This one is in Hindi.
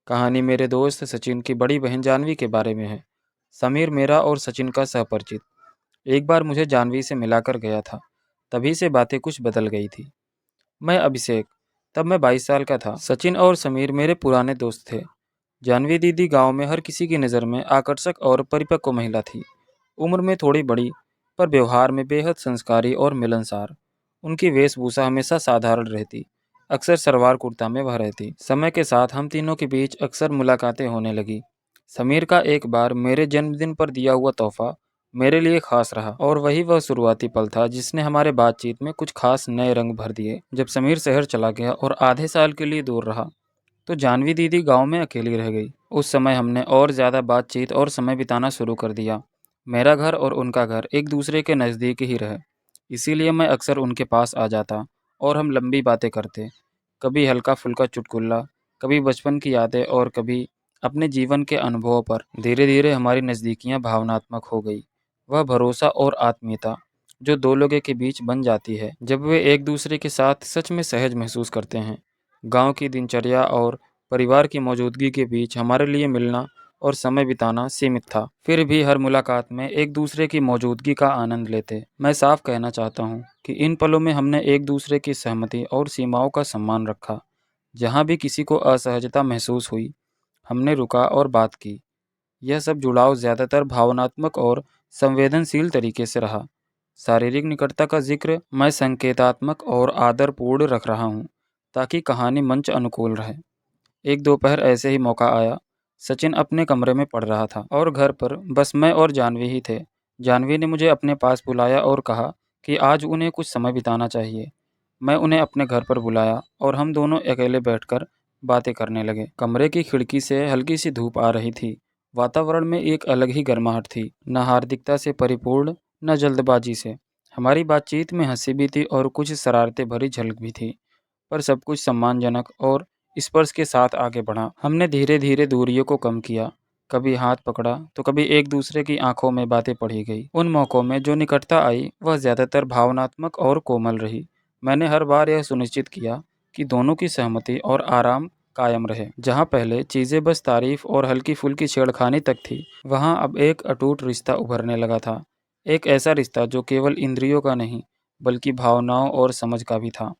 कहानी मेरे दोस्त सचिन की बड़ी बहन जानवी के बारे में है। समीर मेरा और सचिन का सहपरिचित एक बार मुझे जानवी से मिलाकर गया था। तभी से बातें कुछ बदल गई थी। मैं अभिषेक, तब मैं 22 साल का था। सचिन और समीर मेरे पुराने दोस्त थे। जानवी दीदी गांव में हर किसी की नज़र में आकर्षक और परिपक्व महिला थी। उम्र में थोड़ी बड़ी, पर व्यवहार में बेहद संस्कारी और मिलनसार। उनकी वेशभूषा हमेशा साधारण रहती। अक्सर सलवार कुर्ता में वह रहती। समय के साथ हम तीनों के बीच अक्सर मुलाकातें होने लगी। समीर का एक बार मेरे जन्मदिन पर दिया हुआ तोहफा मेरे लिए खास रहा, और वह शुरुआती पल था जिसने हमारे बातचीत में कुछ खास नए रंग भर दिए। जब समीर शहर चला गया और आधे साल के लिए दूर रहा, तो जानवी दीदी गांव में अकेली रह गई। उस समय हमने और ज़्यादा बातचीत और समय बिताना शुरू कर दिया। मेरा घर और उनका घर एक दूसरे के नज़दीक ही रहे, इसीलिए मैं अक्सर उनके पास आ जाता और हम लंबी बातें करते। कभी हल्का फुल्का चुटकुला, कभी बचपन की यादें और कभी अपने जीवन के अनुभवों पर। धीरे धीरे हमारी नज़दीकियाँ भावनात्मक हो गई। वह भरोसा और आत्मीयता जो दो लोगों के बीच बन जाती है जब वे एक दूसरे के साथ सच में सहज महसूस करते हैं। गांव की दिनचर्या और परिवार की मौजूदगी के बीच हमारे लिए मिलना और समय बिताना सीमित था, फिर भी हर मुलाकात में एक दूसरे की मौजूदगी का आनंद लेते। मैं साफ कहना चाहता हूँ कि इन पलों में हमने एक दूसरे की सहमति और सीमाओं का सम्मान रखा। जहाँ भी किसी को असहजता महसूस हुई, हमने रुका और बात की। यह सब जुड़ाव ज़्यादातर भावनात्मक और संवेदनशील तरीके से रहा। शारीरिक निकटता का जिक्र मैं संकेतात्मक और आदरपूर्ण रख रहा हूँ, ताकि कहानी मंच अनुकूल रहे। एक दोपहर ऐसे ही मौका आया। सचिन अपने कमरे में पढ़ रहा था और घर पर बस मैं और जानवी ही थे। जानवी ने मुझे अपने पास बुलाया और कहा कि आज उन्हें कुछ समय बिताना चाहिए। मैं उन्हें अपने घर पर बुलाया और हम दोनों अकेले बैठकर बातें करने लगे। कमरे की खिड़की से हल्की सी धूप आ रही थी। वातावरण में एक अलग ही गर्माहट थी, न हार्दिकता से परिपूर्ण, न जल्दबाजी से। हमारी बातचीत में हंसी भी थी और कुछ शरारतें भरी झलक भी थी, पर सब कुछ सम्मानजनक और स्पर्श के साथ आगे बढ़ा। हमने धीरे धीरे दूरियों को कम किया। कभी हाथ पकड़ा तो कभी एक दूसरे की आंखों में बातें पढ़ी गई। उन मौक़ों में जो निकटता आई वह ज़्यादातर भावनात्मक और कोमल रही। मैंने हर बार यह सुनिश्चित किया कि दोनों की सहमति और आराम कायम रहे। जहाँ पहले चीज़ें बस तारीफ और हल्की फुल्की छेड़खानी तक थी, वहाँ अब एक अटूट रिश्ता उभरने लगा था। एक ऐसा रिश्ता जो केवल इंद्रियों का नहीं, बल्कि भावनाओं और समझ का भी था।